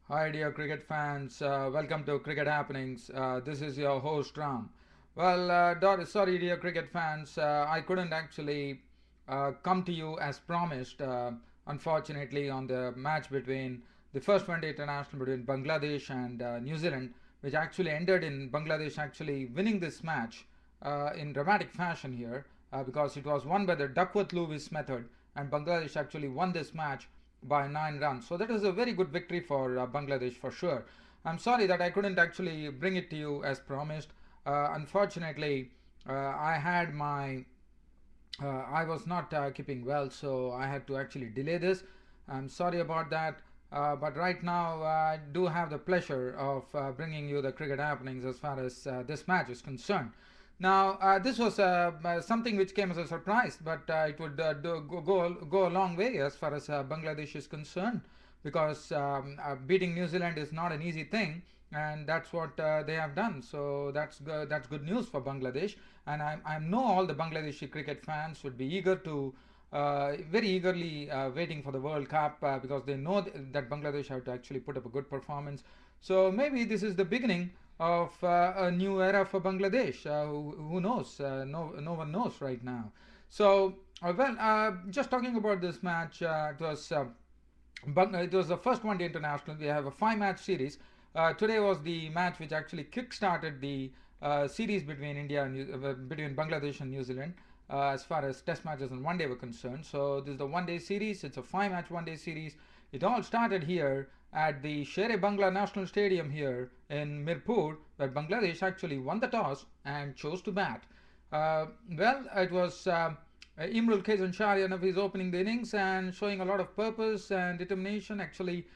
Hi, dear cricket fans. Welcome to Cricket Happenings. This is your host Ram. Well, sorry, dear cricket fans. I couldn't actually come to you as promised. Unfortunately, on the match between the first one-day international between Bangladesh and New Zealand, which actually ended in Bangladesh actually winning this match in dramatic fashion here, because it was won by the Duckworth Lewis method, and Bangladesh actually won this match by 9 runs. So that was a very good victory for Bangladesh for sure. I'm sorry that I couldn't actually bring it to you as promised. Unfortunately, I had my I was not keeping well, so I had to actually delay this. I'm sorry about that. But right now, I do have the pleasure of bringing you the cricket happenings as far as this match is concerned. Now, this was something which came as a surprise, but it would go a long way as far as Bangladesh is concerned, because beating New Zealand is not an easy thing, and that's what they have done. So that's good news for Bangladesh, and I know all the Bangladeshi cricket fans would be eager to. Very eagerly waiting for the World Cup because they know that Bangladesh have to actually put up a good performance. So maybe this is the beginning of a new era for Bangladesh. Who knows? No one knows right now. So, just talking about this match, it was the first one-day international. We have a five-match series. Today was the match which actually kick-started the series between between Bangladesh and New Zealand. As far as test matches and one day were concerned. So this is the one day series. It's a five-match one day series. It all started here at the Shere Bangla National Stadium here in Mirpur, where Bangladesh actually won the toss and chose to bat. It was Imrul Kayes and Shahriar Nafiz opening the innings and showing a lot of purpose and determination. Actually,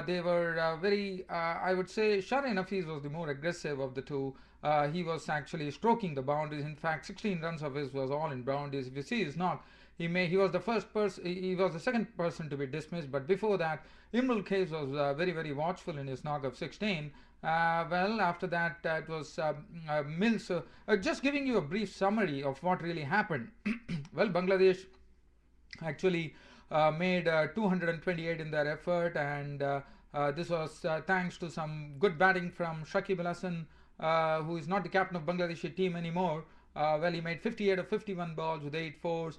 they were I would say Shahriar Nafiz was the more aggressive of the two. He was actually stroking the boundaries. In fact, 16 runs of his was all in boundaries. If you see his knock, he was the first person. He was the second person to be dismissed. But before that, Imrul Kayes was very watchful in his knock of 16. After that, it was Mills. Just giving you a brief summary of what really happened. Well, Bangladesh actually made 228 in their effort, and this was thanks to some good batting from Shakib who is not the captain of Bangladeshi team anymore. He made 58 of 51 balls with 8 fours.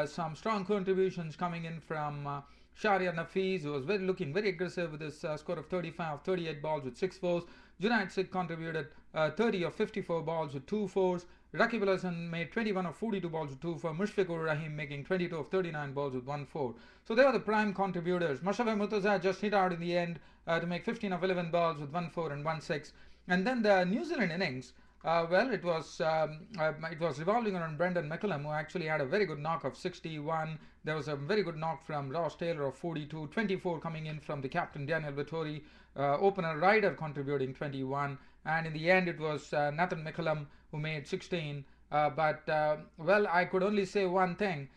Some strong contributions coming in from Shahriar Nafiz, who was looking very aggressive with his score of 35 of 38 balls with 6 fours. Junaid Sikh contributed 30 of 54 balls with 2 fours. Rakib Al Hassan made 21 of 42 balls with 2 4. Mushfiqur Rahim making 22 of 39 balls with 1 4. So they were the prime contributors. Mashafa Murtaza just hit out in the end to make 15 of 11 balls with 1 4 and 1 6. And then the New Zealand innings, it was revolving around Brendan McCullum, who actually had a very good knock of 61. There was a very good knock from Ross Taylor of 42, 24 coming in from the captain Daniel Vettori, opener Ryder contributing 21, and in the end it was Nathan McCullum who made 16. I could only say one thing.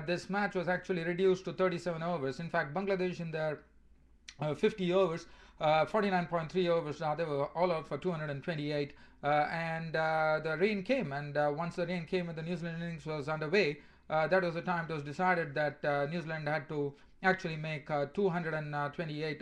This match was actually reduced to 37 overs. In fact, Bangladesh in their 50 overs, 49.3 overs now, they were all out for 228, and the rain came, and once the rain came and the New Zealand innings was underway, that was the time it was decided that New Zealand had to actually make 228.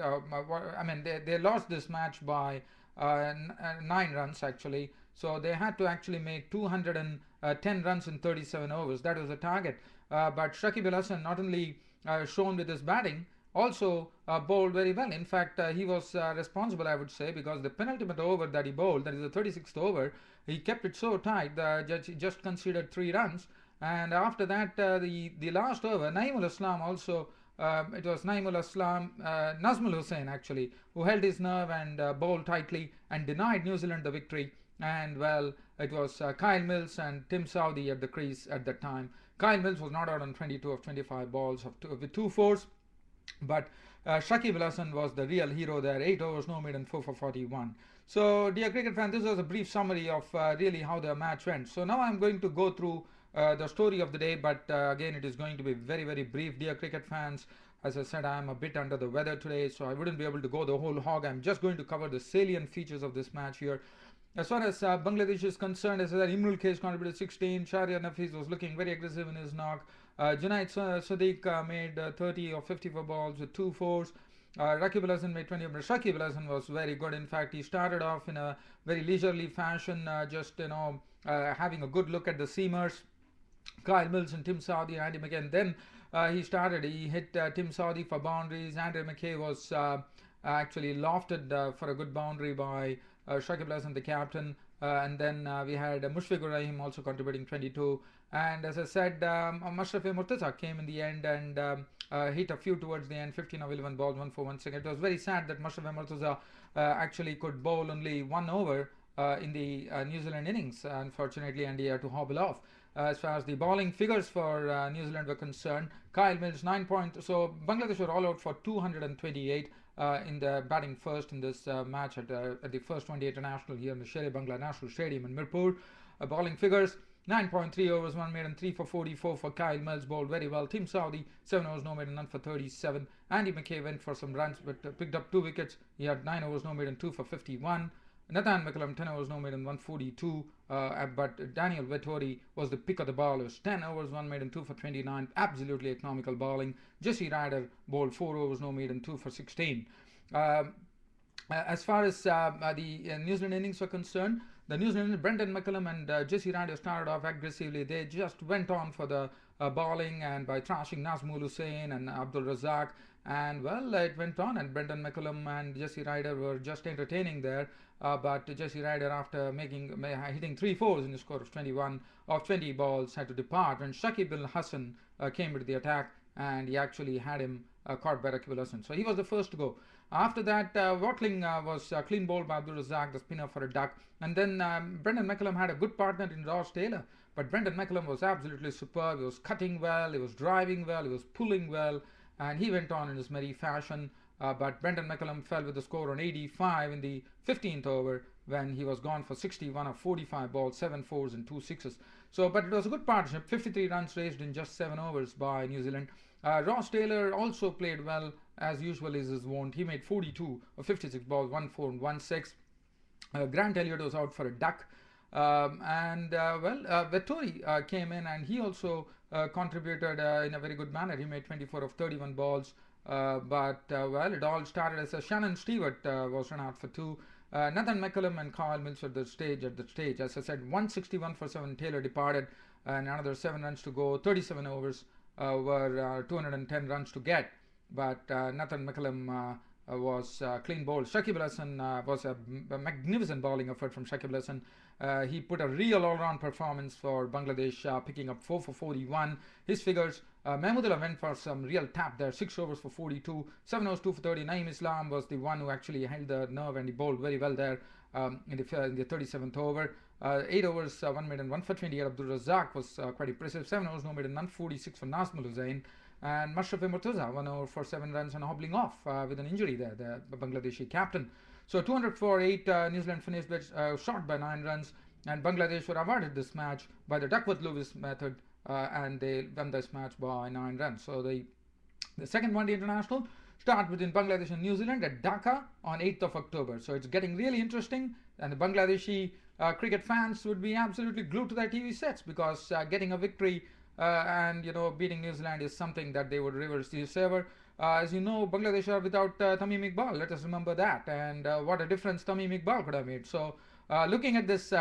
They lost this match by 9 runs actually, so they had to actually make 210 runs in 37 overs. That was the target. But Shakib Al Hassan not only shown with his batting, also bowled very well. In fact, he was responsible, I would say, because the penultimate over that he bowled, that is the 36th over, he kept it so tight. The judge just conceded 3 runs, and after that, the last over, Naeemul Islam also. It was Naeemul Islam, Nazmul Hussain actually, who held his nerve and bowled tightly and denied New Zealand the victory. And it was Kyle Mills and Tim Southee at the crease at that time. Kyle Mills was not out on 22 of 25 balls with 2 fours. But Shakib Al Hassan was the real hero there. 8 overs, no made, and 4 for 41. So, dear cricket fan, this was a brief summary of really how the match went. So now I'm going to go through the story of the day, but again, it is going to be very brief, dear cricket fans. As I said, I am a bit under the weather today, so I wouldn't be able to go the whole hog. I'm just going to cover the salient features of this match here. As far as Bangladesh is concerned, as I said, Imrul Kayes contributed 16. Shahriar Nafiz was looking very aggressive in his knock. Junaid Sadiq made 30 of 54 balls with 2 fours. Rakib Al Hasan made 20, but Shakib Al Hasan was very good. In fact, he started off in a very leisurely fashion, just having a good look at the seamers, Kyle Mills and Tim Southey and Andy McKay. And then he hit Tim Southey for boundaries. Andy McKay was actually lofted for a good boundary by Shakib Al Hasan, the captain. And then we had Mushfiqur Rahim also contributing 22. And as I said, Mashraf Murtaza came in the end and hit a few towards the end, 15 of 11 balls, 1 for 1 second. It was very sad that Mashraf Murtaza actually could bowl only 1 over in the New Zealand innings, unfortunately, and he had to hobble off. As far as the bowling figures for New Zealand were concerned, Kyle Mills 9 points. So Bangladesh were all out for 228 in the batting first in this match at the first 20 international here in the Sher-e-Bangla National Stadium in Mirpur. Bowling figures: 9.3 overs, 1 made and 3 for 44 for Kyle Mills, bowled very well. Tim Southey, 7 overs, no made and none for 37. Andy McKay went for some runs but picked up 2 wickets. He had 9 overs, no made and 2 for 51. Nathan McCullum, 10 overs, no made and 142. But Daniel Vettori was the pick of the bowlers. 10 overs, 1 made and 2 for 29. Absolutely economical bowling. Jesse Ryder bowled 4 overs, no made and 2 for 16. As far as the New Zealand innings were concerned, the New Zealand, Brendan McCullum and Jesse Ryder started off aggressively. They just went on for the bowling and by thrashing Nazmul Hussain and Abdul Razak. And well, it went on, and Brendan McCullum and Jesse Ryder were just entertaining there. But Jesse Ryder, after hitting 3 fours in a score of 21 of 20 balls, had to depart. And Shakib Al Hasan came into the attack, and he actually had him caught by Rakib Al Hasan. So he was the first to go. After that, Watling was clean bowled by Abdul Razak, the spinner, for a duck. And then Brendan McCullum had a good partner in Ross Taylor. But Brendan McCullum was absolutely superb. He was cutting well, he was driving well, he was pulling well, and he went on in his merry fashion. But Brendan McCullum fell with the score on 85 in the 15th over when he was gone for 61 of 45 balls, 7 fours and 2 sixes. So, but it was a good partnership. 53 runs raised in just 7 overs by New Zealand. Ross Taylor also played well, as usual is his wont. He made 42 of 56 balls, 1 4 and 1 6. Grant Elliott was out for a duck. Vettori came in and he also contributed in a very good manner. He made 24 of 31 balls. It all started as Shannon Stewart was run out for 2. Nathan McCullum and Kyle Mills at the stage. As I said, 161 for 7. Taylor departed, and another 7 runs to go. 37 overs were 210 runs to get. But Nathan McCullum was clean bowled. Shakib Al Hasan was a magnificent bowling effort from Shakib Al Hasan. He put a real all-round performance for Bangladesh, picking up 4 for 41. His figures: Mahmudullah went for some real tap there, 6 overs for 42, 7 overs 2 for 30. Naeem Islam was the one who actually held the nerve, and he bowled very well there in the 37th over. 8 overs, 1 made and 1 for 28. Abdul Razak was quite impressive. 7 overs, no made and none, 46 for Nazmul Hussain. And Mashraf Murtaza, 1 over for 7 runs and hobbling off with an injury there, the Bangladeshi captain. So 200 for 8, New Zealand finished short by 9 runs, and Bangladesh were awarded this match by the Duckworth-Lewis method, and they won this match by 9 runs. So the second one-day international starts between Bangladesh and New Zealand at Dhaka on 8th of October. So it's getting really interesting, and the Bangladeshi cricket fans would be absolutely glued to their TV sets, because getting a victory and beating New Zealand is something that they would reverse ever. As you know, Bangladesh are without Tamim Iqbal. Let us remember that, and what a difference Tamim Iqbal could have made. So looking at this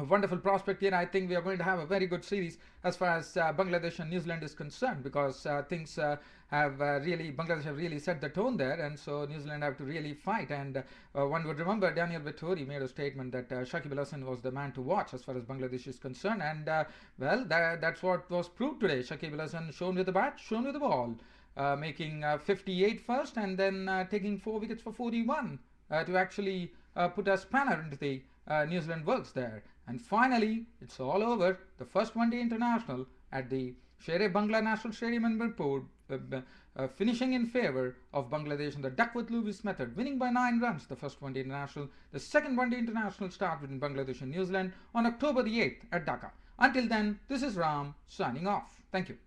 wonderful prospect here, I think we are going to have a very good series as far as Bangladesh and New Zealand is concerned, because things Bangladesh have really set the tone there, and so New Zealand have to really fight. And one would remember Daniel Vettori made a statement that Shakib Al Hasan was the man to watch as far as Bangladesh is concerned, and that's what was proved today. Shakib Al Hasan shown with the bat, shown with the ball, making 58 first, and then taking 4 wickets for 41 to actually put a spanner into the New Zealand works there. And finally, it's all over. The first one-day international at the Sher-e-Bangla National Stadium in Mirpur, finishing in favour of Bangladesh in the Duckworth-Lewis method, winning by 9 runs the first one-day international. The second one-day international starts between Bangladesh and New Zealand on October the 8th at Dhaka. Until then, this is Ram signing off. Thank you.